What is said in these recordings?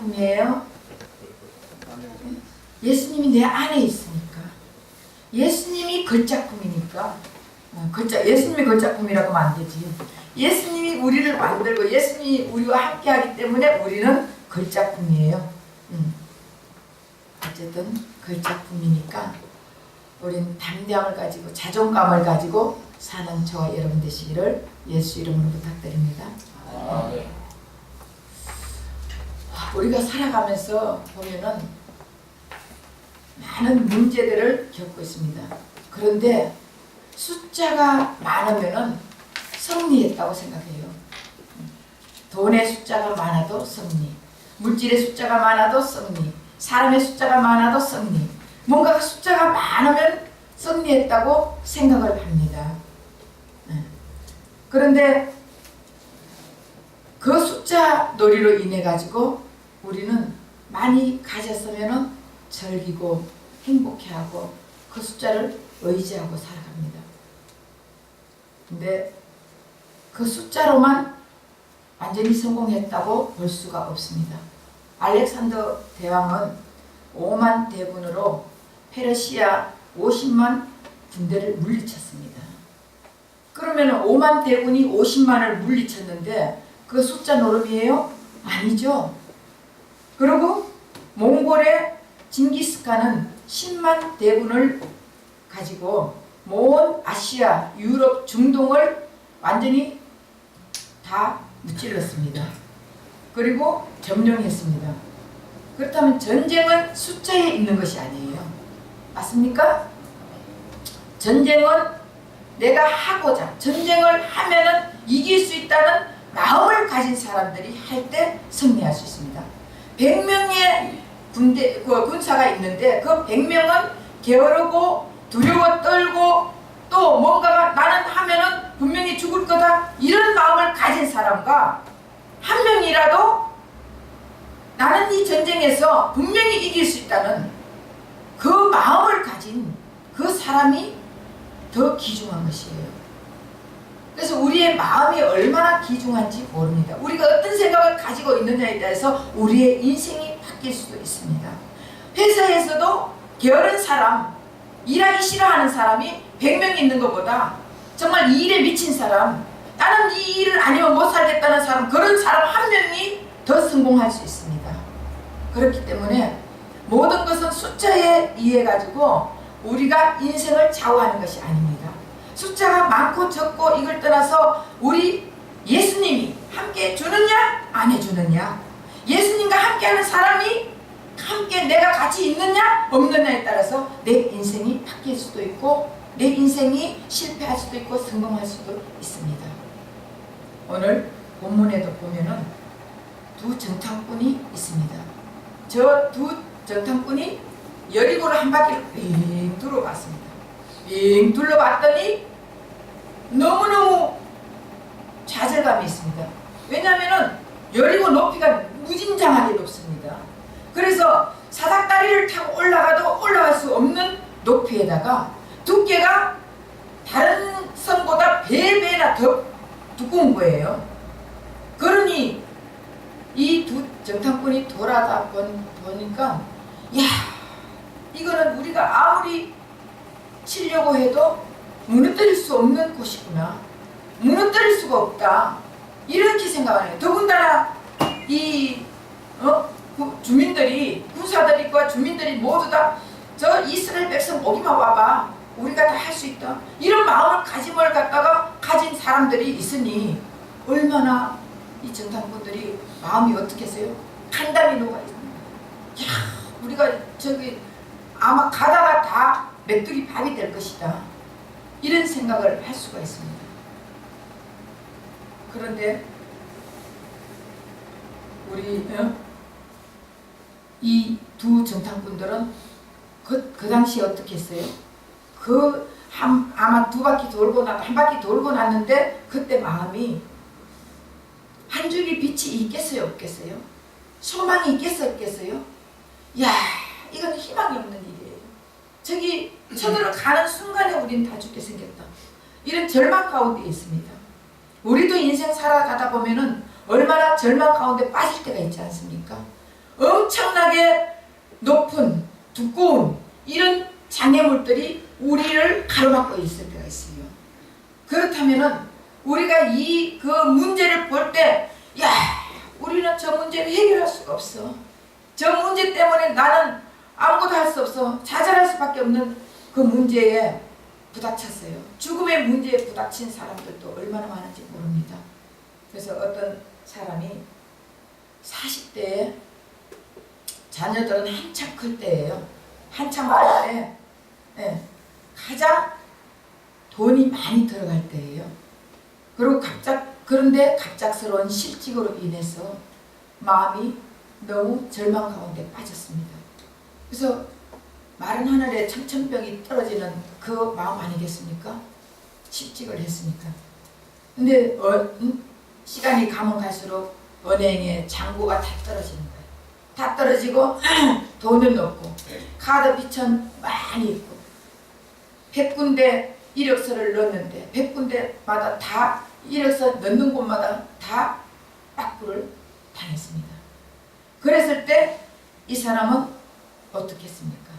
작품이에요? 예수님이 내 안에 있으니까. 예수님이 걸작품이니까. 예수님이 걸작품이라고 하면 안 되지. 예수님이 우리를 만들고 예수님이 우리와 함께하기 때문에 우리는 걸작품이에요. 어쨌든 걸작품이니까 우리는 담대함을 가지고 자존감을 가지고 사는 저와 여러분 되시기를 예수 이름으로 부탁드립니다. 우리가 살아가면서 보면은 많은 문제들을 겪고 있습니다. 그런데 숫자가 많으면은 승리했다고 생각해요. 돈의 숫자가 많아도 승리, 물질의 숫자가 많아도 승리, 사람의 숫자가 많아도 승리, 뭔가 숫자가 많으면 승리했다고 생각을 합니다. 그런데 그 숫자 놀이로 인해 가지고 우리는 많이 가졌으면 즐기고 행복해하고 그 숫자를 의지하고 살아갑니다. 근데 그 숫자로만 완전히 성공했다고 볼 수가 없습니다. 알렉산더 대왕은 5만 대군으로 페르시아 50만 군대를 물리쳤습니다. 그러면 5만 대군이 50만을 물리쳤는데 그 숫자 노름이에요? 아니죠. 그리고 몽골의 징기스칸은 10만 대군을 가지고 온 아시아, 유럽, 중동을 완전히 다 무찔렀습니다. 그리고 점령했습니다. 그렇다면 전쟁은 숫자에 있는 것이 아니에요. 맞습니까? 전쟁은 내가 하고자, 전쟁을 하면은 이길 수 있다는 마음을 가진 사람들이 할 때 승리할 수 있습니다. 100명의 군사가 있는데 그 100명은 게으르고 두려워 떨고 또 뭔가가 나는 하면은 분명히 죽을 거다 이런 마음을 가진 사람과 한 명이라도 나는 이 전쟁에서 분명히 이길 수 있다는 그 마음을 가진 그 사람이 더 귀중한 것이에요. 그래서 우리의 마음이 얼마나 귀중한지 모릅니다. 우리가 어떤 생각을 가지고 있느냐에 따라서 우리의 인생이 바뀔 수도 있습니다. 회사에서도 게으른 사람, 일하기 싫어하는 사람이 100명 있는 것보다 정말 이 일에 미친 사람, 나는 이 일을 아니면 못 살겠다는 사람, 그런 사람 한 명이 더 성공할 수 있습니다. 그렇기 때문에 모든 것은 숫자에 의해 가지고 우리가 인생을 좌우하는 것이 아닙니다. 숫자가 많고 적고 이걸 떠나서 우리 예수님이 함께 해주느냐 안 해주느냐, 예수님과 함께하는 사람이 함께 내가 같이 있느냐 없느냐에 따라서 내 인생이 바뀔 수도 있고 내 인생이 실패할 수도 있고 성공할 수도 있습니다. 오늘 본문에도 보면은 두 정탐꾼이 있습니다. 저 두 정탐꾼이 여리고를 한 바퀴를 빙 둘러봤습니다. 빙 둘러봤더니 너무너무 좌절감이 있습니다. 왜냐하면 여리고 높이가 무진장하게 높습니다. 그래서 사닥다리를 타고 올라가도 올라갈 수 없는 높이에다가 두께가 다른 성보다 배나 더 두꺼운 거예요. 그러니 이 두 정탐꾼이 돌아다 보니까 야, 이거는 우리가 아무리 치려고 해도 무너뜨릴 수 없는 곳이구나. 무너뜨릴 수가 없다. 이렇게 생각하네요. 더군다나 이 주민들이, 군사들과 주민들이 모두 다 저 이스라엘 백성 오기만 와봐. 우리가 다 할 수 있다. 이런 마음을 가짐을 갖다가 가진 사람들이 있으니 얼마나 이 정탐꾼들이 마음이 어떻겠어요? 간담이 녹아 있습니다. 야, 우리가 저기 아마 가다가 다 메뚜기 밥이 될 것이다. 이런 생각을 할 수가 있습니다. 그런데 우리 이 두 정탐꾼들은 그 당시에 어떻게 했어요? 아마 두 바퀴 돌고 한 바퀴 돌고 났는데 그때 마음이 한 줄기 빛이 있겠어요, 없겠어요? 소망이 있겠어요, 없겠어요? 야, 이건 희망이 없는 일이에요. 저기 쳐들어가는 순간에 우린 다 죽게 생겼다. 이런 절망 가운데 있습니다. 우리도 인생 살아가다 보면은 얼마나 절망 가운데 빠질 때가 있지 않습니까? 엄청나게 높은 두꺼운 이런 장애물들이 우리를 가로막고 있을 때가 있어요. 그렇다면은 우리가 이 그 문제를 볼 때, 야, 우리는 저 문제를 해결할 수가 없어. 저 문제 때문에 나는 아무것도 할 수 없어. 좌절할 수밖에 없는 그 문제에 부닥쳤어요. 죽음의 문제에 부닥친 사람들도 얼마나 많은지 모릅니다. 그래서 어떤 사람이 40대에 자녀들은 한참 클 때예요. 한참 클 때, 네, 가장 돈이 많이 들어갈 때예요. 그리고 그런데 갑작스러운 실직으로 인해서 마음이 너무 절망 가운데 빠졌습니다. 그래서 마른 하늘에 천천병이 떨어지는 그 마음 아니겠습니까? 실직을 했으니까. 근데 시간이 가면 갈수록 은행에 잔고가 다 떨어지는 거예요. 다 떨어지고 돈은 없고 카드 비천 많이 있고 100군데 이력서를 넣었는데 100군데마다 다 이력서 넣는 곳마다 다 빠꾸를 당했습니다. 그랬을 때 이 사람은 어떻게 했습니까?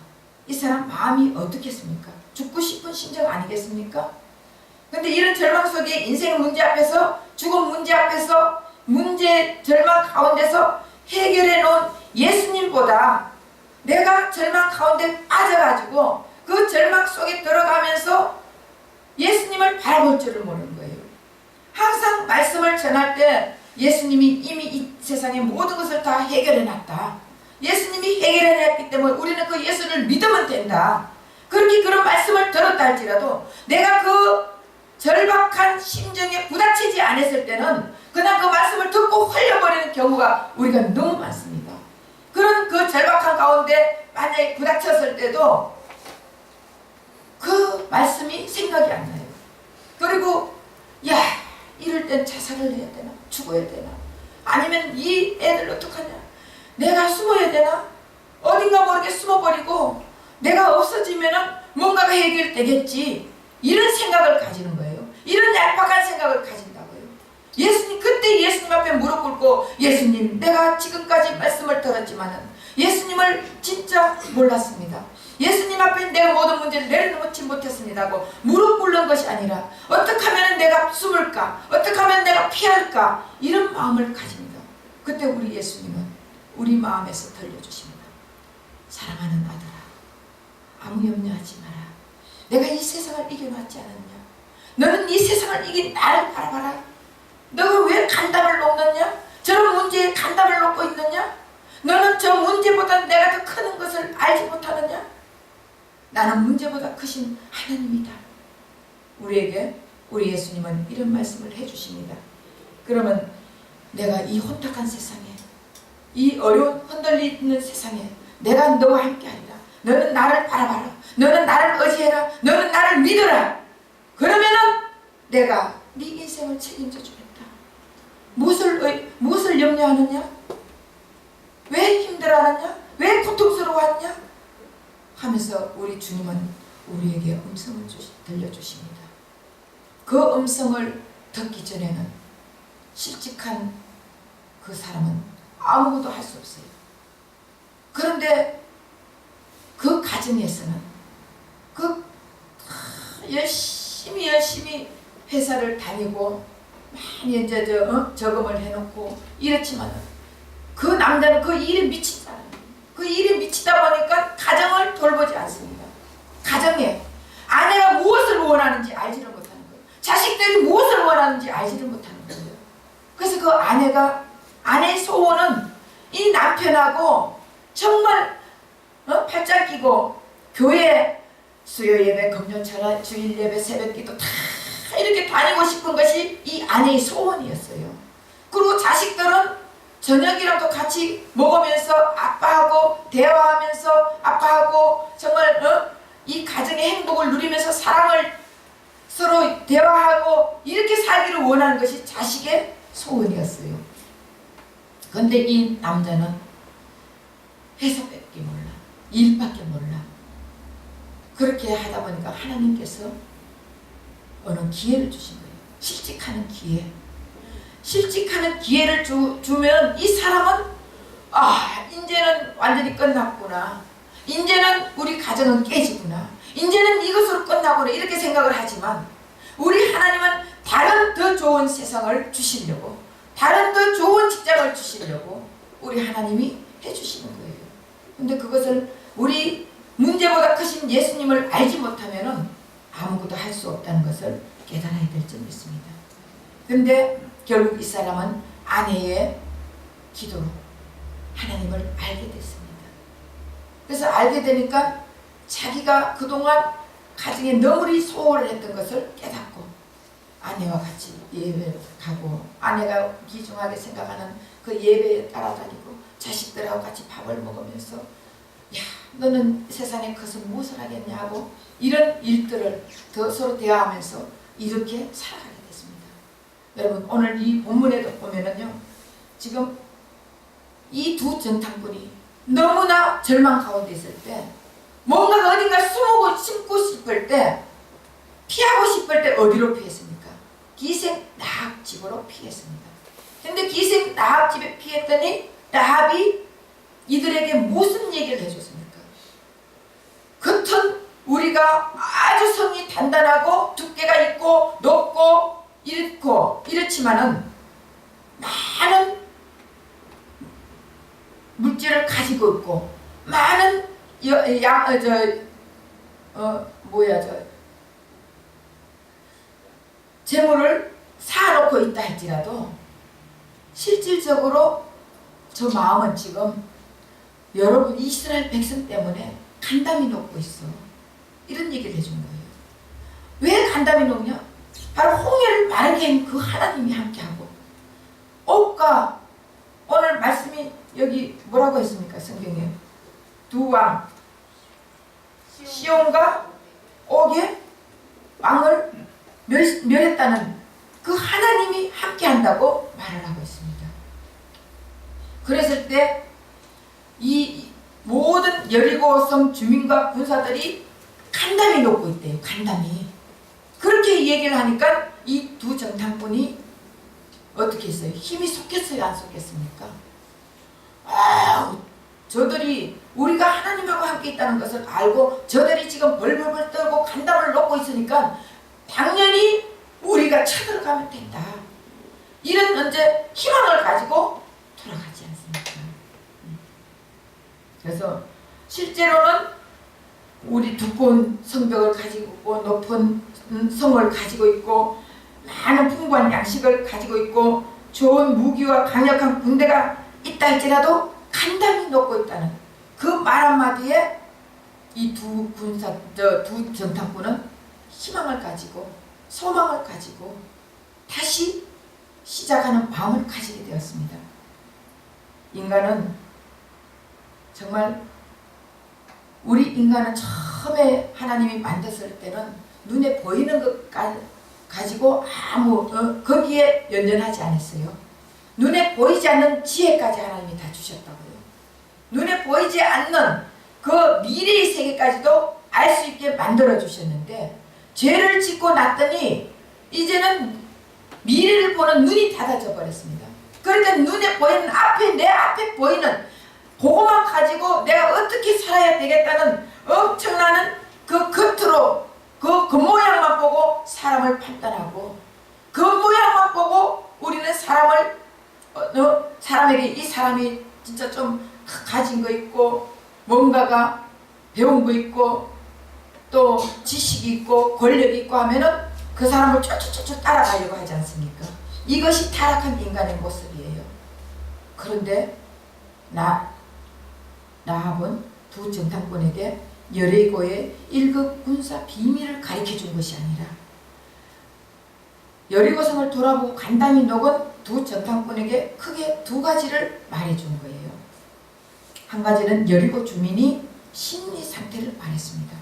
이 사람 마음이 어떻겠습니까? 죽고 싶은 심정 아니겠습니까? 근데 이런 절망 속에 인생 문제 앞에서 죽음 문제 앞에서 문제 절망 가운데서 해결해 놓은 예수님보다 내가 절망 가운데 빠져가지고 그 절망 속에 들어가면서 예수님을 바라볼 줄을 모르는 거예요. 항상 말씀을 전할 때 예수님이 이미 이 세상의 모든 것을 다 해결해 놨다. 예수님이 해결해 놨기 때문에 우리는 그 예수를 믿으면 된다. 그렇게 그런 말씀을 들었다 할지라도 내가 그 절박한 심정에 부닥치지 않았을 때는 그냥 그 말씀을 듣고 흘려버리는 경우가 우리가 너무 많습니다. 그런 그 절박한 가운데 만약에 부닥쳤을 때도 그 말씀이 생각이 안 나요. 그리고 야, 이럴 땐 자살을 해야 되나? 죽어야 되나? 아니면 이 애들 어떡하냐? 내가 숨어야 되나? 어딘가 모르게 숨어버리고 내가 없어지면은 뭔가가 해결되겠지. 이런 생각을 가지는 거예요. 이런 얄팍한 생각을 가진다고요. 그때 예수님 앞에 무릎 꿇고 예수님, 내가 지금까지 말씀을 들었지만은 예수님을 진짜 몰랐습니다. 예수님 앞에 내가 모든 문제를 내려놓지 못했습니다고 무릎 꿇는 것이 아니라 어떻게 하면 내가 숨을까? 어떻게 하면 내가 피할까? 이런 마음을 가집니다. 그때 우리 예수님은 우리 마음에서 들려주십니다. 사랑하는 아들아, 아무 염려하지 마라. 내가 이 세상을 이겨놨지 않았냐? 너는 이 세상을 이긴 나를 바라봐라. 너가 왜 간담을 놓느냐? 저런 문제에 간담을 놓고 있느냐? 너는 저 문제보다 내가 더 크는 것을 알지 못하느냐? 나는 문제보다 크신 하나님이다. 우리에게 우리 예수님은 이런 말씀을 해주십니다. 그러면 내가 이 혼탁한 세상에, 이 어려운 흔들리는 세상에 내가 너와 함께하리라. 너는 나를 바라봐라. 너는 나를 의지해라. 너는 나를 믿어라. 그러면은 내가 네 인생을 책임져 주겠다. 무엇을 염려하느냐? 왜 힘들어하느냐? 왜 고통스러워하느냐? 하면서 우리 주님은 우리에게 음성을 들려주십니다. 그 음성을 듣기 전에는 실직한 그 사람은 아무것도 할 수 없어요. 그런데 그 가정에서는 열심히 회사를 다니고 많이 이제 저금을 해놓고 이렇지만은 그 남자는 그 일에 미친 사람이에요. 그 일에 미치다 보니까 가정을 돌보지 않습니다. 가정에 아내가 무엇을 원하는지 알지를 못하는 거예요. 자식들이 무엇을 원하는지 알지를 못하는 거예요. 그래서 그 아내의 소원은 이 남편하고 정말 팔짱 끼고 교회 수요 예배, 금요철, 주일 예배, 새벽 기도 다 이렇게 다니고 싶은 것이 이 아내의 소원이었어요. 그리고 자식들은 저녁이라도 같이 먹으면서 아빠하고 대화하면서 아빠하고 정말 이 가정의 행복을 누리면서 사랑을 서로 대화하고 이렇게 살기를 원하는 것이 자식의 소원이었어요. 그런데 이 남자는 회사밖에 몰라. 일밖에 몰라. 그렇게 하다 보니까 하나님께서 어느 기회를 주신 거예요. 실직하는 기회. 실직하는 기회를 주면 이 사람은 아, 이제는 완전히 끝났구나. 이제는 우리 가정은 깨지구나. 이제는 이것으로 끝나구나. 이렇게 생각을 하지만 우리 하나님은 다른 더 좋은 세상을 주시려고, 다른 더 좋은 직장을 주시려고 우리 하나님이 해주시는 거예요. 근데 그것을 우리 문제보다 크신 예수님을 알지 못하면 아무것도 할 수 없다는 것을 깨달아야 될 점이 있습니다. 근데 결국 이 사람은 아내의 기도로 하나님을 알게 됐습니다. 그래서 알게 되니까 자기가 그동안 가정에 너무리 소홀을 했던 것을 깨닫고 아내와 같이 예배를 가고, 아내가 귀중하게 생각하는 그 예배에 따라다니고 자식들하고 같이 밥을 먹으면서 야, 너는 세상에 커서 무엇을 하겠냐고 이런 일들을 더 서로 대화하면서 이렇게 살아가게 됐습니다. 여러분, 오늘 이 본문에도 보면은요, 지금 이 두 전탕꾼이 너무나 절망 가운데 있을 때, 뭔가 어딘가 숨고 싶을 때, 피하고 싶을 때 어디로 피했습니까? 기생 라합집으로 피했습니다. 근데 기생 라합집에 피했더니 라합이 이들에게 무슨 얘기를 해줬습니까? 겉은 우리가 아주 성이 단단하고 두께가 있고 높고 이렇지만은 많은 물질을 가지고 있고 많은 재물을 쌓아놓고 있다 할지라도 실질적으로 저 마음은 지금 여러분 이스라엘 백성 때문에 간담이 녹고 있어. 이런 얘기를 해준 거예요. 왜 간담이 녹냐? 바로 홍해를 마르게 한 그 하나님이 함께하고, 옥과 오늘 말씀이 여기 뭐라고 했습니까? 성경에 두 왕 시온과 옥의 왕을 멸했다는 그 하나님이 함께한다고 말을 하고 있습니다. 그랬을 때 이 모든 여리고성 주민과 군사들이 간담이 녹고 있대요. 간담이. 그렇게 얘기를 하니까 이 두 전탕꾼이 어떻게 했어요? 힘이 솟겠어요? 안 솟겠습니까? 저들이 우리가 하나님하고 함께 있다는 것을 알고 저들이 지금 벌벌벌 떨고 간담을 놓고 있으니까 당연히 우리가 쳐들어가면 된다. 이런 이제 희망을 가지고 돌아가지 않습니까? 그래서 실제로는 우리 두꺼운 성벽을 가지고 있고 높은 성을 가지고 있고 많은 풍부한 양식을 가지고 있고 좋은 무기와 강력한 군대가 있다 할지라도 간담이 녹고 있다는 그 말 한마디에 이 두 전탕꾼은 희망을 가지고 소망을 가지고 다시 시작하는 마음을 가지게 되었습니다. 인간은 정말 우리 인간은 처음에 하나님이 만들었을 때는 눈에 보이는 것 가지고 아무 거기에 연연하지 않았어요. 눈에 보이지 않는 지혜까지 하나님이 다 주셨다고요. 눈에 보이지 않는 그 미래의 세계까지도 알 수 있게 만들어 주셨는데 죄를 짓고 났더니 이제는 미래를 보는 눈이 닫아져 버렸습니다. 그러니까 눈에 보이는 내 앞에 보이는 그것만 가지고 내가 어떻게 살아야 되겠다는 엄청나는 그 겉으로 그 겉모양만 보고 사람을 판단하고, 겉모양만 보고 우리는 사람에게 이 사람이 진짜 좀 가진 거 있고 뭔가가 배운 거 있고 또 지식이 있고 권력이 있고 하면은 그 사람을 쫓쫓쫓 따라가려고 하지 않습니까? 이것이 타락한 인간의 모습이에요. 그런데 라합은 두 전탕꾼에게 여리고의 1급 군사 비밀을 가르쳐 준 것이 아니라 여리고성을 돌아보고 간담이 녹은 두 전탕꾼에게 크게 두 가지를 말해 준 거예요. 한 가지는 여리고 주민이 심리 상태를 말했습니다.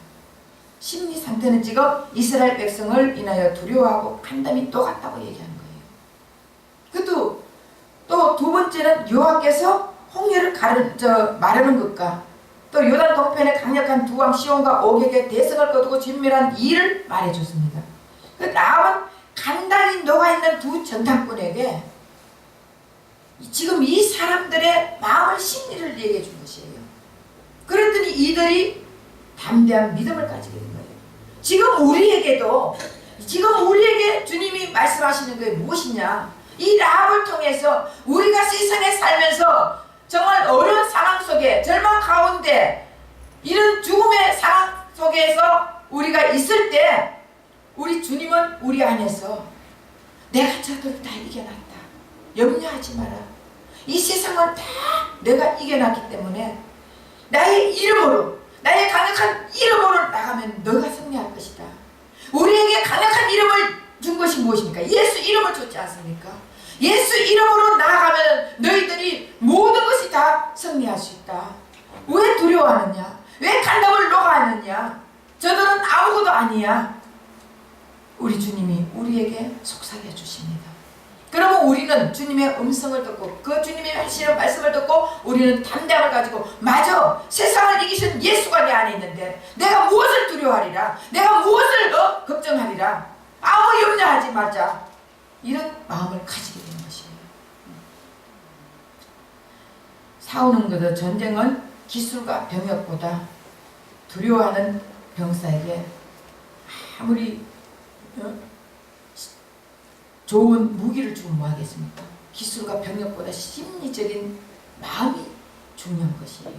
심리 상태는 지금 이스라엘 백성을 인하여 두려워하고 간담이 녹았다고 얘기하는 거예요. 또 두 번째는 여호와께서 홍해를 마르는 것과 또 요단 동편의 강력한 두 왕 시온과 옥에게 대성을 거두고 진멸한 일을 말해줬습니다. 그 라합은 간단히 녹아있는 두 전탕꾼에게 지금 이 사람들의 마음을 심리를 얘기해 준 것이에요. 그랬더니 이들이 담대한 믿음을 가지게 된 거예요. 지금 우리에게 주님이 말씀하시는 게 무엇이냐? 이 라합을 통해서 우리가 세상에 살면서 정말 어려운 상황 속에, 절망 가운데, 이런 죽음의 상황 속에서 우리가 있을 때 우리 주님은 우리 안에서 내가 저들을 다 이겨놨다. 염려하지 마라. 이 세상을 다 내가 이겨놨기 때문에 나의 이름으로, 나의 강력한 이름으로 나가면 너가 승리할 것이다. 우리에게 강력한 이름을 준 것이 무엇입니까? 예수 이름을 줬지 않습니까? 예수 이름으로 나아가면 너희들이 모든 것이 다 승리할 수 있다. 왜 두려워하느냐? 왜 간담을 녹아하느냐? 저들은 아무것도 아니야. 우리 주님이 우리에게 속삭여 주십니다. 그러면 우리는 주님의 음성을 듣고 그 주님이 하시는 말씀을 듣고 우리는 담대함을 가지고, 맞아, 세상을 이기신 예수가 내 안에 있는데 내가 무엇을 두려워하리라, 내가 무엇을 걱정하리라, 아무 염려하지 말자, 이런 마음을 가지게 되는 것이에요. 싸우는 것은, 전쟁은 기술과 병력보다 두려워하는 병사에게 아무리 좋은 무기를 주면 뭐하겠습니까? 기술과 병력보다 심리적인 마음이 중요한 것이에요.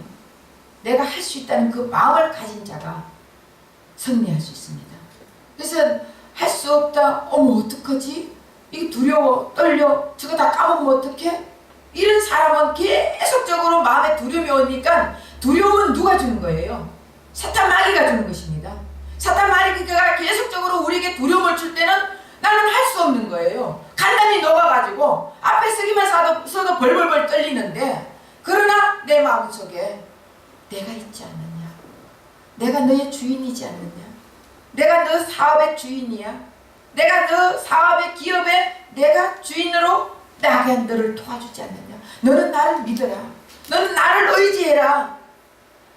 내가 할 수 있다는 그 마음을 가진 자가 승리할 수 있습니다. 그래서 할 수 없다, 어머 어떡하지? 이게 두려워, 떨려, 저거 다 까먹으면 어떡해? 이런 사람은 계속적으로 마음에 두려움이 오니까, 두려움은 누가 주는 거예요? 사탄 마귀가 주는 것입니다. 사탄 마귀가 계속적으로 우리에게 두려움을 줄 때는 나는 할 수 없는 거예요. 간단히 녹아가지고 앞에 서기만 서도 벌벌벌 떨리는데, 그러나 내 마음속에 내가 있지 않느냐, 내가 너의 주인이지 않느냐, 내가 너 사업의 주인이야, 내가 너 사업의 기업의 내가 주인으로 나게 너를 도와주지 않느냐, 너는 나를 믿어라, 너는 나를 의지해라,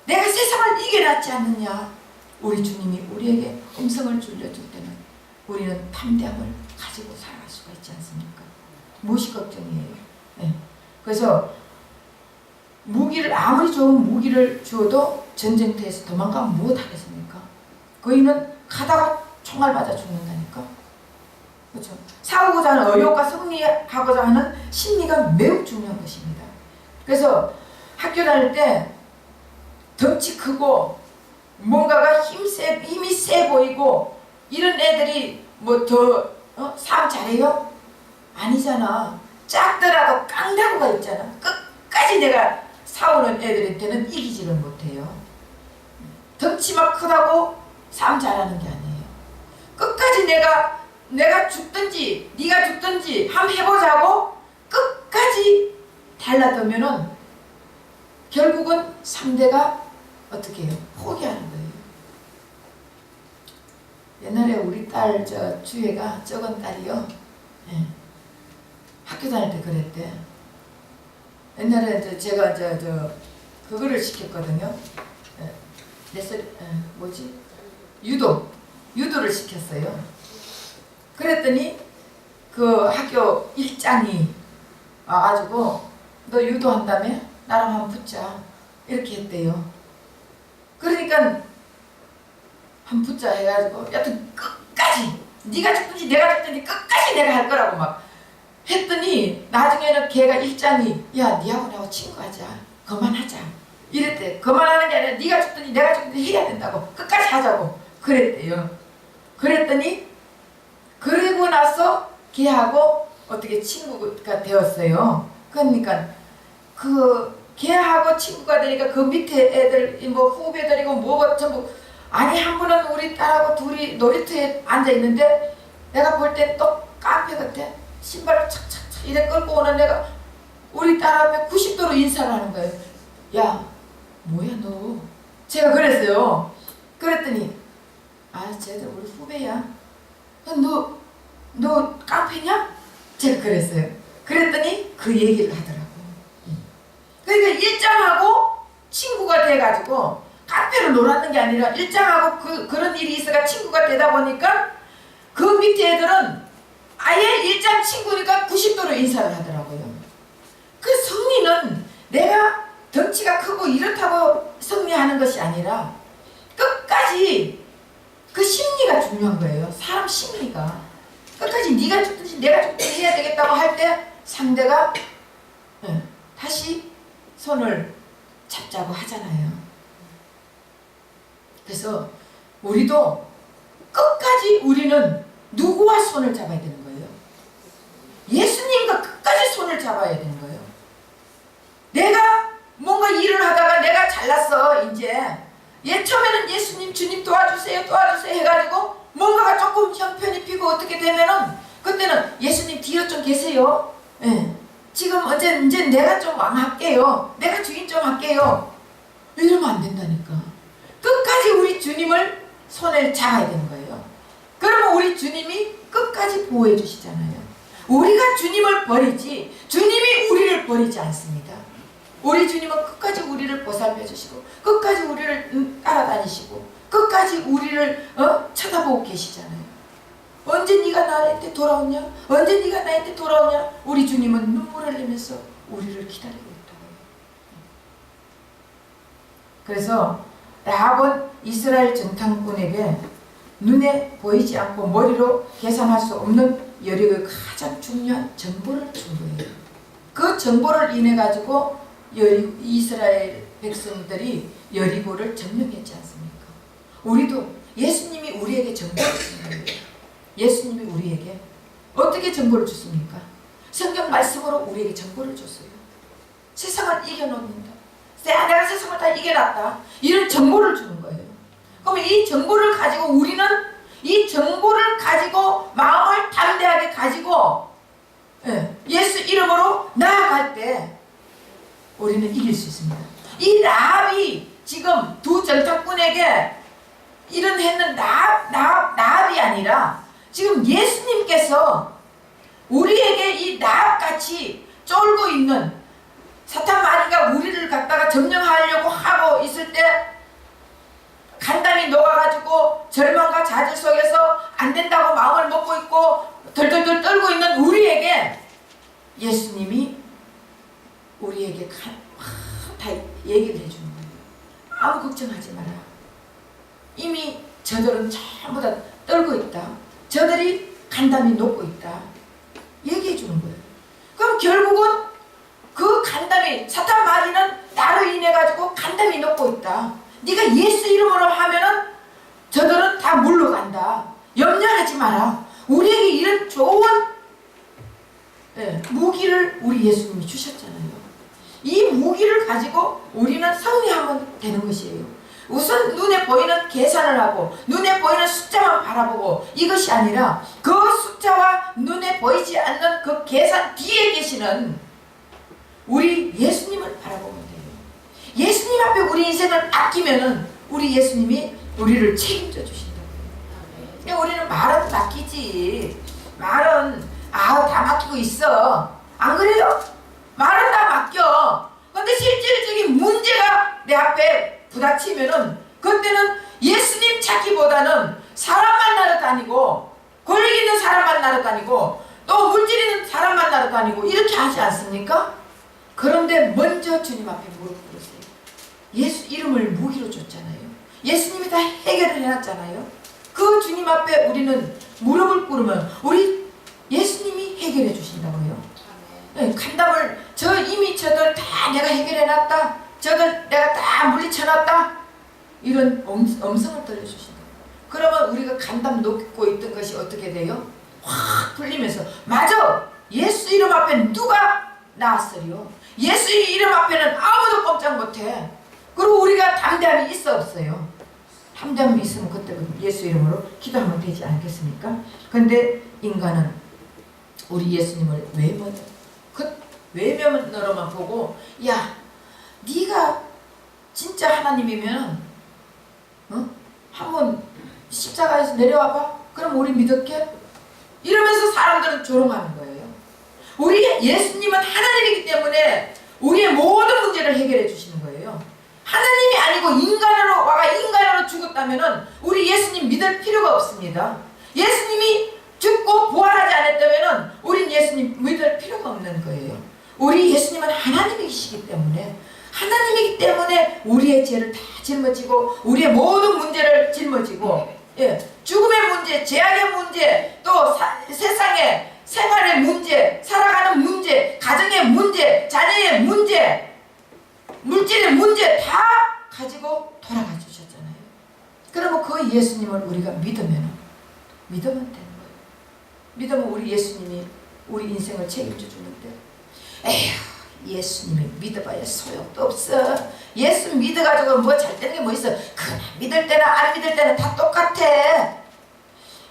내가 세상을 이겨놨지 않느냐. 우리 주님이 우리에게 음성을 들려줄 때는 우리는 담대함을 가지고 살아갈 수가 있지 않습니까? 무엇이 걱정이에요? 네. 그래서 무기를, 아무리 좋은 무기를 주어도 전쟁터에서 도망가면 무엇 하겠습니까? 거기는 가다가 총알 맞아 죽는다니까. 그렇죠? 싸우고자 하는, 어려움과 승리하고자 하는 심리가 매우 중요한 것입니다. 그래서 학교 다닐 때 덩치 크고 뭔가가 힘이 세 보이고 이런 애들이 뭐 더 싸움 잘해요? 아니잖아. 작더라도 깡다구가 있잖아. 끝까지 내가 싸우는 애들한테는 이기지를 못해요. 덩치만 크다고 싸움 잘하는 게 아니에요. 끝까지 내가 죽든지 네가 죽든지 한번 해보자고 끝까지 달라들면은 결국은 상대가 어떻게 해요? 포기하는 거예요. 옛날에 우리 딸 주혜가, 적은 딸이요, 예, 학교 다닐 때 그랬대. 옛날에 제가 그거를 시켰거든요. 유도를 시켰어요. 그랬더니 그 학교 일장이 와가지고 너 유도한다며? 나랑 한번 붙자, 이렇게 했대요. 그러니까 한번 붙자 해가지고 여튼 끝까지, 네가 죽든지 내가 죽든지 끝까지 내가 할 거라고 막 했더니, 나중에는 걔가 일장이, 야 니하고 나하고 친구하자, 그만하자 이랬대. 그만하는 게 아니라 네가 죽든지 내가 죽든지 해야 된다고, 끝까지 하자고 그랬대요. 그랬더니 그러고 나서 걔하고 어떻게 친구가 되었어요. 그러니까 걔하고 친구가 되니까 그 밑에 애들, 뭐 후배들이고 뭐가 전부, 아니 한 분은 우리 딸하고 둘이 놀이터에 앉아있는데 내가 볼 때 또 깡패 같아. 신발을 착착착 이래 끌고 오는 애가 우리 딸 앞에 90도로 인사를 하는 거예요. 야 뭐야 너. 제가 그랬어요. 그랬더니 쟤들 우리 후배야. 너 깡패냐? 제가 그랬어요. 그랬더니 그 얘기를 하더라고. 그러니까 일장하고 친구가 돼가지고 깡패로 놀았는 게 아니라 일장하고 그런 일이 있어가 친구가 되다 보니까 그 밑에 애들은 아예 일장 친구니까 90도로 인사를 하더라고요. 그 승리는 내가 덩치가 크고 이렇다고 승리하는 것이 아니라 끝까지 그 심리가 중요한 거예요. 사람 심리가. 끝까지 네가 죽든지 내가 죽든지 해야 되겠다고 할 때 상대가 다시 손을 잡자고 하잖아요. 그래서 우리도 끝까지 우리는 누구와 손을 잡아야 되는 거예요? 예수님과 끝까지 손을 잡아야 되는 거예요. 내가 뭔가 일을 하다가 내가 잘났어 이제 처음에는 예수님 주님 도와주세요 도와주세요 해가지고 뭔가가 조금 형편이 피고 어떻게 되면은 그때는 예수님 뒤로 좀 계세요. 지금 이제 내가 좀 왕할게요. 내가 주인 좀 할게요. 이러면 안 된다니까. 끝까지 우리 주님을 손에 잡아야 되는 거예요. 그러면 우리 주님이 끝까지 보호해 주시잖아요. 우리가 주님을 버리지 주님이 우리를 버리지 않습니다. 우리 주님은 끝까지 우리를 보살펴 주시고 끝까지 우리를 따라다니시고 끝까지 우리를 쳐다보고 계시잖아요. 언제 네가 나한테 돌아오냐? 언제 네가 나한테 돌아오냐? 우리 주님은 눈물을 흘리면서 우리를 기다리고 있다고요. 그래서 라합은 이스라엘 정탐꾼에게 눈에 보이지 않고 머리로 계산할 수 없는 여리고의 가장 중요한 정보를 준 거예요. 그 정보를 인해 가지고 이스라엘 백성들이 여리고를 점령했지 않습니까? 우리도 예수님이 우리에게 정보를 주신 거예요. 예수님이 우리에게 어떻게 정보를 줬습니까? 성경 말씀으로 우리에게 정보를 줬어요. 세상을 이겨놓는다. 내가 세상을 다 이겨놨다. 이런 정보를 주는 거예요. 그러면 이 정보를 가지고 우리는 이 정보를 가지고 마음을 담대하게 가지고 예수 이름으로 나아갈 때 우리는 이길 수 있습니다. 이 라합이 지금 두 정탐꾼에게 이런 했는 라합이 아니라 지금 예수님께서 우리에게 이 라합같이 쫄고 있는 사탄 마귀가 우리를 갖다가 점령하려고 하고 있을 때 간담이 녹아가지고 절망과 좌절 속에서 안 된다고 마음을 먹고 있고 덜덜덜 떨고 있는 우리에게 예수님이 우리에게 다 얘기를 해주는 거예요. 아무 걱정하지 마라. 이미 저들은 전부 다 떨고 있다. 저들이 간담이 녹고 있다. 얘기해 주는 거예요. 그럼 결국은 그 간담이 사탄 마귀는 나로 인해 가지고 간담이 녹고 있다. 네가 예수 이름으로 하면은 저들은 다 물러간다. 염려하지 마라. 우리에게 이런 좋은 무기를 우리 예수님이 주셨잖아요. 이 무기를 가지고 우리는 승리하면 되는 것이에요. 우선 눈에 보이는 계산을 하고 눈에 보이는 숫자만 바라보고 이것이 아니라 그 숫자와 눈에 보이지 않는 그 계산 뒤에 계시는 우리 예수님을 바라보면 돼요. 예수님 앞에 우리 인생을 아끼면은 우리 예수님이 우리를 책임져 주신다고요. 그러니까 우리는 말은 맡기지. 말은 다 맡기고 있어. 안 그래요? 말은 다 맡겨. 근데 실질적인 문제가 내 앞에 부닥치면은 그때는 예수님 찾기보다는 사람 만나러 다니고 권력 있는 사람 만나러 다니고 또 물질 있는 사람 만나러 다니고 이렇게 하지 않습니까? 그런데 먼저 주님 앞에 무릎 꿇으세요. 예수 이름을 무기로 줬잖아요. 예수님이 다 해결을 해놨잖아요. 그 주님 앞에 우리는 무릎을 꿇으면 우리 예수님이 해결해 주신다고요. 간담을 이미 저들 다 내가 해결해놨다. 저들 내가 다 물리쳐놨다. 이런 음성을 들려주신다. 그러면 우리가 간담 놓고 있던 것이 어떻게 돼요? 확 풀리면서 맞아! 예수 이름 앞에 누가 나왔으리요? 예수 이름 앞에는 아무도 꼼짝 못해. 그리고 우리가 담대함이 있어 없어요? 담대함이 있으면 그때 예수 이름으로 기도하면 되지 않겠습니까? 근데 인간은 우리 예수님을 외면으로만 보고 야 네가 진짜 하나님이면 한번 십자가에서 내려와봐. 그럼 우리 믿을게. 이러면서 사람들은 조롱하는 거예요. 우리 예수님은 하나님이기 때문에 우리의 모든 문제를 해결해 주시는 거예요. 하나님이 아니고 인간으로 죽었다면 우리 예수님 믿을 필요가 없습니다. 예수님이 죽고 부활하지 않았다면 우린 예수님 믿을 필요가 없는 거예요. 우리 예수님은 하나님이시기 때문에 우리의 죄를 다 짊어지고 우리의 모든 문제를 짊어지고 죽음의 문제, 죄악의 문제, 또 세상의 생활의 문제, 살아가는 문제, 가정의 문제, 자녀의 문제, 물질의 문제 다 가지고 돌아가 주셨잖아요. 그러면 그 예수님을 우리가 믿으면 되는 거예요. 믿으면 우리 예수님이 우리 인생을 책임져 주는데, 에휴, 예수님이 믿어봐야 소용도 없어. 예수 믿어가지고 뭐 잘 되는 게 뭐 있어. 그냥 믿을 때나 안 믿을 때나 다 똑같아.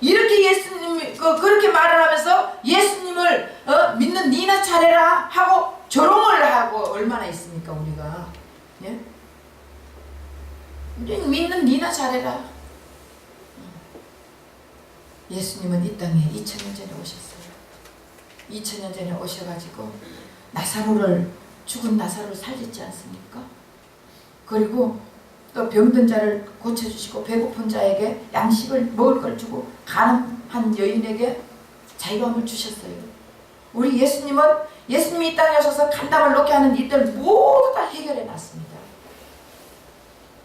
이렇게 예수님이 그렇게 말을 하면서 예수님을 믿는 니나 차례라 하고 조롱을 하고 얼마나 있습니까 우리가. 예? 믿는 니나 잘해라. 예수님은 이 땅에 2000년 전에 오셨어요. 2000년 전에 오셔가지고 죽은 나사로를 살렸지 않습니까? 그리고 또 병든 자를 고쳐주시고 배고픈 자에게 양식을 먹을 걸 주고 가난한 여인에게 자유함을 주셨어요. 우리 예수님이 이 땅에 오셔서 간담을 놓게 하는 일들 모두 다 해결해 놨습니다.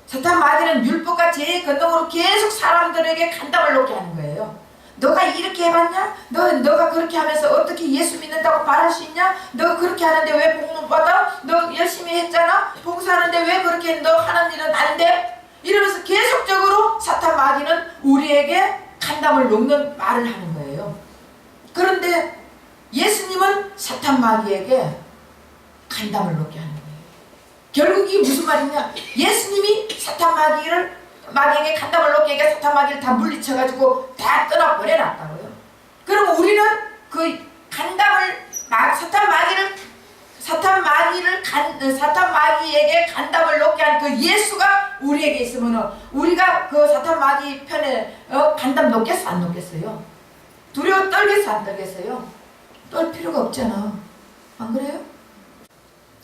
사탄 마귀는 율법과 죄의 근동으로 계속 사람들에게 간담을 놓게 하는 거예요. 너가 이렇게 해봤냐? 너가 그렇게 하면서 어떻게 예수 믿는다고 말할 수 있냐? 너가 그렇게 하는데 왜 복 못 받아? 너 열심히 했잖아? 봉사하는데 왜 그렇게 너 하는 일은 안 돼? 이러면서 계속적으로 사탄 마귀는 우리에게 간담을 놓는 말을 하는 거예요. 그런데 예수님은 사탄 마귀에게 간담을 놓게 하는 거예요. 결국 이게 무슨 말이냐? 예수님이 사탄 마귀에게 간담을 놓게 하니까 사탄 마귀를 다 물리쳐가지고 다 떠나버려놨다고요. 그럼 우리는 그 사탄 마귀에게 간담을 놓게 한 그 예수가 우리에게 있으면 우리가 그 사탄 마귀 편에 간담 놓겠어 안 놓겠어요? 두려워 떨겠어 안 떨겠어요? 떨 필요가 없잖아. 안 그래요?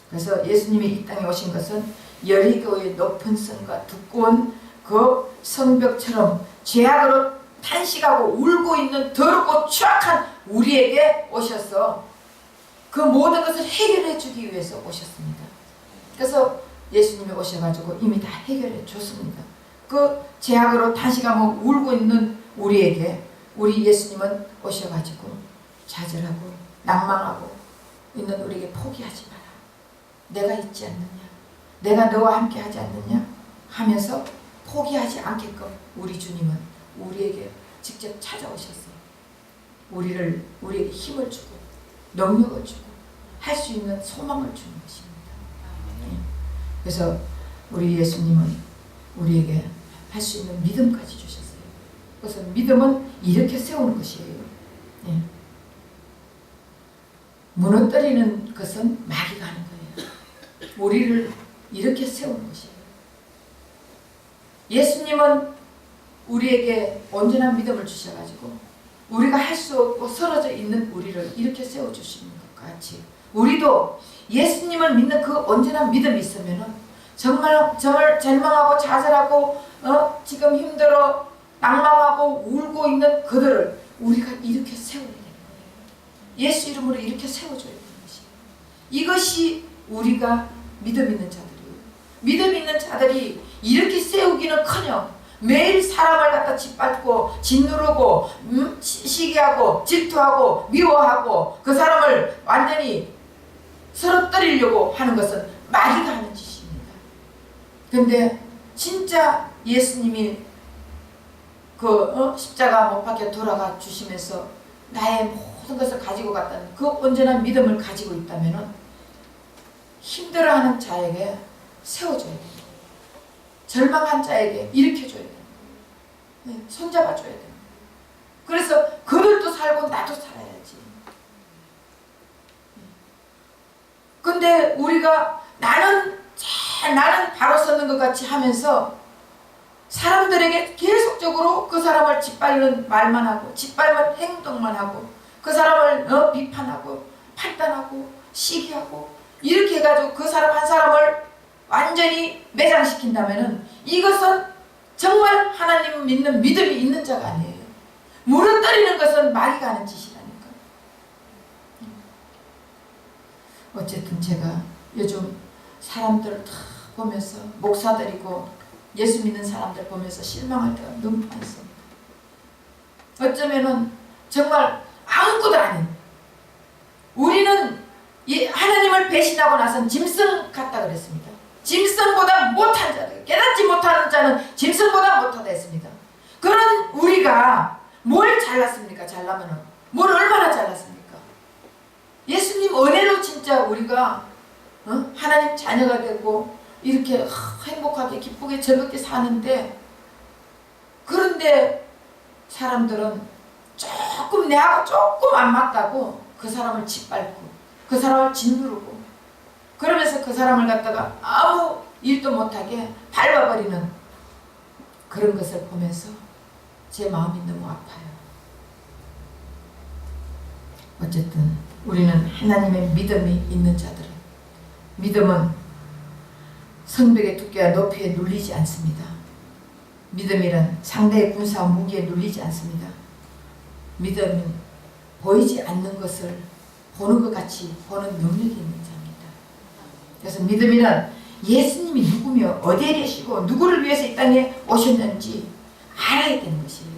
그래서 예수님이 이 땅에 오신 것은 여리고의 높은 성과 두꺼운 그 성벽처럼 죄악으로 탄식하고 울고 있는 더럽고 추악한 우리에게 오셔서 그 모든 것을 해결해 주기 위해서 오셨습니다. 그래서 예수님이 오셔가지고 이미 다 해결해 줬습니다. 그 죄악으로 탄식하고 울고 있는 우리에게 우리 예수님은 오셔가지고 좌절하고 낭망하고 있는 우리에게 포기하지 마라. 내가 있지 않느냐? 내가 너와 함께 하지 않느냐? 하면서 포기하지 않게끔 우리 주님은 우리에게 직접 찾아오셨어요. 우리에게 힘을 주고 능력을 주고 할 수 있는 소망을 주는 것입니다. 그래서 우리 예수님은 우리에게 할 수 있는 믿음까지 주셨어요. 그래서 믿음은 이렇게 세우는 것이에요. 무너뜨리는 것은 마귀가 하는 거예요. 우리를 이렇게 세우는 것이에요. 예수님은 우리에게 온전한 믿음을 주셔가지고 우리가 할 수 없고 쓰러져 있는 우리를 이렇게 세워주시는 것 같이 우리도 예수님을 믿는 그 온전한 믿음이 있으면 정말 절망하고 좌절하고 지금 힘들어 낭망하고 울고 있는 그들을 우리가 이렇게 세워야 되는 거예요. 예수 이름으로 이렇게 세워줘야 되는 것이에요. 이것이 우리가 믿음 있는 자들이에요. 믿음 있는 자들이 이렇게 세우기는커녕 매일 사람을 갖다 짓밟고 짓누르고 시기하고 질투하고 미워하고 그 사람을 완전히 쓰러뜨리려고 하는 것은 마귀가 하는 짓입니다. 그런데 진짜 예수님이 십자가 못 박혀 돌아가 주시면서 나의 모든 것을 가지고 갔다는 그 온전한 믿음을 가지고 있다면 힘들어하는 자에게 세워줘야 돼요. 절망한 자에게 일으켜줘야 돼요. 손잡아줘야 돼요. 그래서 그들도 살고 나도 살아야지. 근데 우리가 나는 바로 서는 것 같이 하면서 사람들에게 계속적으로 그 사람을 짓밟는 말만 하고 짓밟는 행동만 하고 그 사람을 비판하고 판단하고 시기하고 이렇게 해가지고 그 사람 한 사람을 완전히 매장시킨다면은 이것은 정말 하나님 믿는 믿음이 있는 자가 아니에요. 무너뜨리는 것은 마귀가 하는 짓이라니까. 어쨌든 제가 요즘 사람들 다 보면서 목사들이고 예수 믿는 사람들 보면서 실망할 때가 너무 많습니다. 어쩌면은 정말 아무것도 아닌 우리는 하나님을 배신하고 나선 짐승 같다 그랬습니다. 짐승보다 못한 자들, 깨닫지 못하는 자는 짐승보다 못하다 했습니다. 그런 우리가 뭘 잘났습니까? 잘나면은 뭘 얼마나 잘났습니까? 예수님 은혜로 진짜 우리가 하나님 자녀가 되고 이렇게 행복하게 기쁘게 즐겁게 사는데, 그런데 사람들은 조금 내하고 조금 안 맞다고 그 사람을 짓밟고 그 사람을 짓누르고 그러면서 그 사람을 갖다가 아무 일도 못하게 밟아버리는 그런 것을 보면서 제 마음이 너무 아파요. 어쨌든 우리는 하나님의 믿음이 있는 자들은, 믿음은 성벽의 두께와 높이에 눌리지 않습니다. 믿음이란 상대의 군사와 무기에 눌리지 않습니다. 믿음은 보이지 않는 것을 보는 것 같이 보는 능력이 있는 자입니다. 그래서 믿음이란 예수님이 누구며 어디에 계시고 누구를 위해서 이 땅에 오셨는지 알아야 되는 것이에요.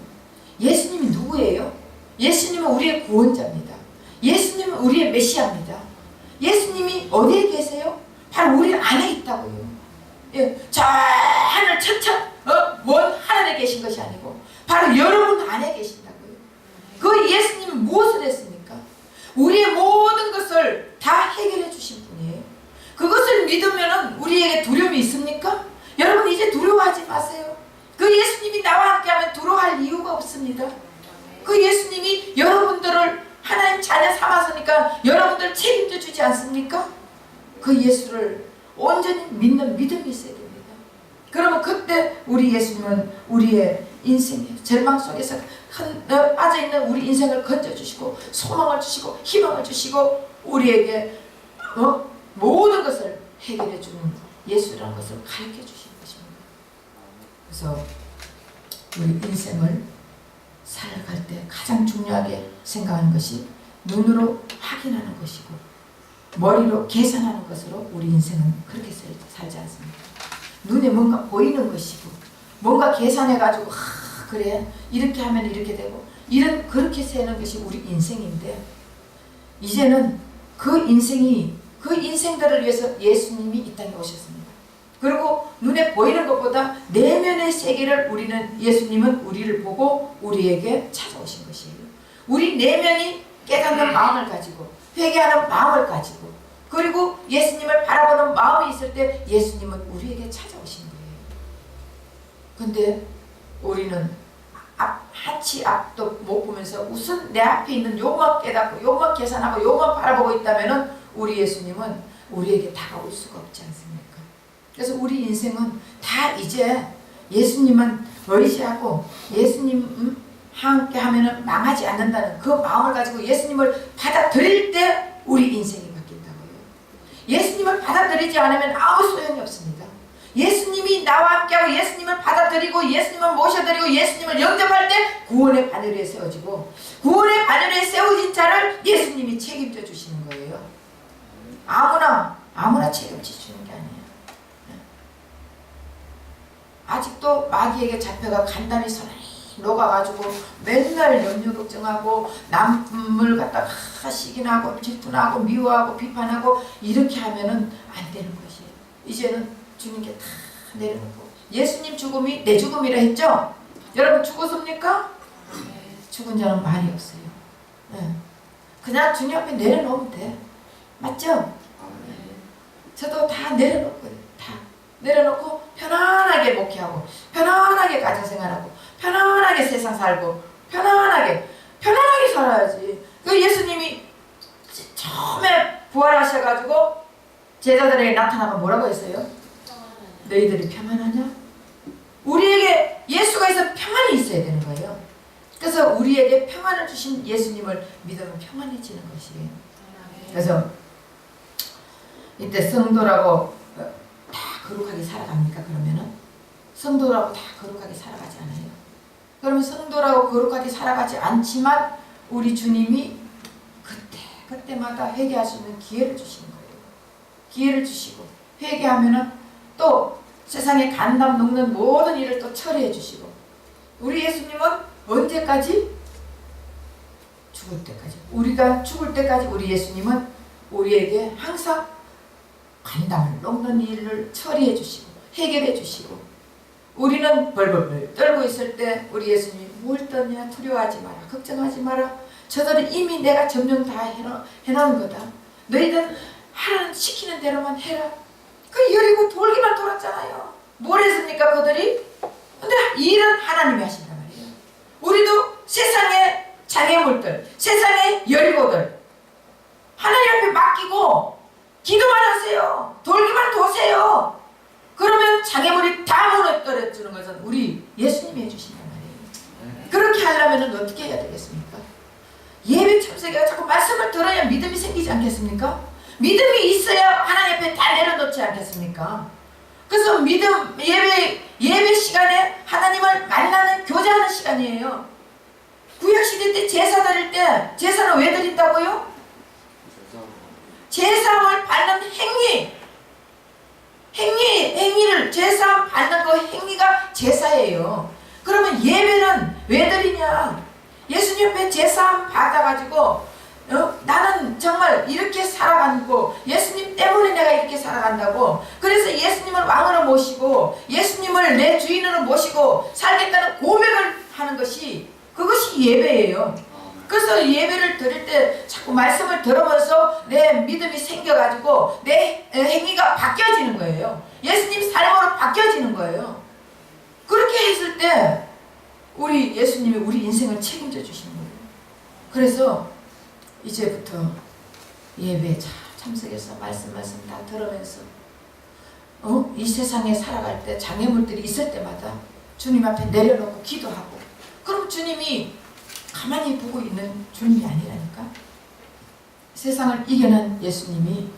예수님이 누구예요? 예수님은 우리의 구원자입니다. 예수님은 우리의 메시아입니다. 예수님이 어디에 계세요? 바로 우리 안에 있다고요. 예, 저 하늘 천천 먼 하늘에 계신 것이 아니고 바로 여러분 안에 계신다고요. 그 예수님이 무엇을 했습니까? 우리의 모든 것을 다 해결해 주신 분이에요. 그것을 믿으면 우리에게 두려움이 있습니까? 여러분 이제 두려워하지 마세요. 그 예수님이 나와 함께하면 두려워할 이유가 없습니다. 그 예수님이 여러분들을 하나님 자녀 삼아서니까 여러분들 책임져 주지 않습니까? 그 예수를 온전히 믿는 믿음이 있어야 됩니다. 그러면 그때 우리 예수님은 우리의 인생의 절망 속에서 빠져있는 우리 인생을 건져주시고 소망을 주시고 희망을 주시고 우리에게 모든 것을 해결해 주는 예수라는 것을 가르쳐 주신 것입니다. 그래서 우리 인생을 살아갈 때 가장 중요하게 생각하는 것이 눈으로 확인하는 것이고 머리로 계산하는 것으로 우리 인생은 그렇게 살지 않습니다. 눈에 뭔가 보이는 것이고 뭔가 계산해가지고 그래 이렇게 하면 이렇게 되고 이런 그렇게 세는 것이 우리 인생인데, 이제는 그 인생들을 위해서 예수님이 이 땅에 오셨습니다. 그리고 눈에 보이는 것보다 내면의 세계를 예수님은 우리를 보고 우리에게 찾아오신 것이에요. 우리 내면이 깨닫는 마음을 가지고 회개하는 마음을 가지고 그리고 예수님을 바라보는 마음이 있을 때 예수님은 우리에게 찾아오신 거예요. 근데 우리는 한치 앞도 못 보면서 우선 내 앞에 있는 요만 깨닫고 요만 계산하고 요만 바라보고 있다면 우리 예수님은 우리에게 다가올 수가 없지 않습니까? 그래서 우리 인생은 다 이제 예수님만 의지하고 예수님 함께 하면 망하지 않는다는 그 마음을 가지고 예수님을 받아들일 때 우리 인생이 바뀐다고요. 예수님을 받아들이지 않으면 아무 소용이 없습니다. 예수님이 나와 함께하고 예수님을 받아들이고 예수님을 모셔드리고 예수님을 영접할 때 구원의 바늘 위에 세워지고 구원의 바늘 위에 세워진 자를 예수님이 책임져 주시는 거예요. 아무나 책임져 주는 게 아니에요. 아직도 마귀에게 잡혀가 간단히 손에 녹아가지고 맨날 염려 걱정하고 남을 갖다가 시기나고 질투나고 미워하고 비판하고 이렇게 하면은 안 되는 것이에요. 이제는 주님께 다 내려놓고 예수님 죽음이 내 죽음이라 했죠? 여러분 죽었습니까? 죽은 자는 말이 없어요. 네. 그냥 주님 앞에 내려놓으면 돼. 맞죠? 저도 다 내려놓고 다 내려놓고 편안하게 목회하고 편안하게 가정생활하고 편안하게 세상 살고 편안하게 살아야지. 그 예수님이 처음에 부활하셔가지고 제자들에게 나타나면 뭐라고 했어요? 너희들이 평안하냐? 우리에게 예수가 있어 평안이 있어야 되는 거예요. 그래서 우리에게 평안을 주신 예수님을 믿으면 평안해지는 것이에요. 그래서 이때 성도라고 다 거룩하게 살아갑니까? 그러면은 성도라고 다 거룩하게 살아가지 않아요. 그러면 성도라고 거룩하게 살아가지 않지만 우리 주님이 그때마다 회개할 수 있는 기회를 주시는 거예요. 기회를 주시고 회개하면은 또 세상에 간담 녹는 모든 일을 또 처리해 주시고 우리 예수님은 언제까지? 죽을 때까지. 우리가 죽을 때까지 우리 예수님은 우리에게 항상 간담을 녹는 일을 처리해 주시고 해결해 주시고 우리는 벌벌 떨고 있을 때 우리 예수님이 뭘 떠냐 두려워하지 마라 걱정하지 마라 저들은 이미 내가 점령 다 해놓은 거다 너희들은 하나님 시키는 대로만 해라. 그 여리고 돌기만 돌았잖아요. 뭘 했습니까 그들이? 근데 일은 하나님이 하신단 말이에요. 우리도 세상의 장애물들 세상의 여리고들 하나님 앞에 맡기고 기도만 하세요. 돌기만 도세요. 그러면 장애물이 다 무너뜨려주는 것은 우리 예수님이 해주신단 말이에요. 그렇게 하려면 어떻게 해야 되겠습니까? 예배 참석이가 자꾸 말씀을 들어야 믿음이 생기지 않겠습니까? 믿음이 있어야 하나님 앞에 다 내려놓지 않겠습니까? 그래서 믿음 예배 시간에 하나님을 만나는 교제하는 시간이에요. 구약시대 때 제사 드릴 때 제사는 왜 드린다고요? 제사를 받는 행위를 제사 받는 그 행위가 제사예요. 그러면 예배는 왜 드리냐? 예수님 앞에 제사 받아가지고 나는 정말 이렇게 살아가고 예수님 때문에 내가 이렇게 살아간다고 그래서 예수님을 왕으로 모시고 예수님을 내 주인으로 모시고 살겠다는 고백을 하는 것이 그것이 예배예요. 그래서 예배를 드릴 때 자꾸 말씀을 들으면서 내 믿음이 생겨가지고 내 행위가 바뀌어지는 거예요. 예수님 삶으로 바뀌어지는 거예요. 그렇게 했을 때 우리 예수님이 우리 인생을 책임져 주시는 거예요. 그래서 이제부터 예배에 참석해서 말씀 다 들으면서 이 세상에 살아갈 때 장애물들이 있을 때마다 주님 앞에 내려놓고 기도하고 그럼 주님이 가만히 보고 있는 주님이 아니라니까. 세상을 이겨낸 예수님이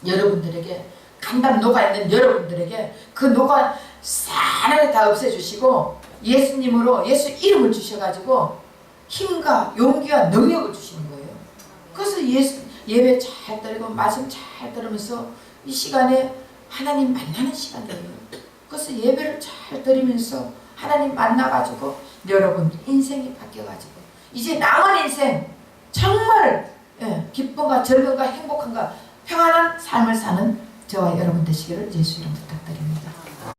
여러분들에게 간담 녹아있는 여러분들에게 그 녹아 싸늘하게 다 없애주시고 예수님으로 예수 이름을 주셔가지고 힘과 용기와 능력을 주시는 거예요. 그래서 예배 잘 드리고 말씀 잘 들으면서 이 시간에 하나님 만나는 시간이에요. 그래서 예배를 잘 드리면서 하나님 만나가지고 여러분 인생이 바뀌어가지고 이제 남은 인생 정말 기쁨과 즐거움과 행복함과 평안한 삶을 사는 저와 여러분 되시기를 예수 이름으로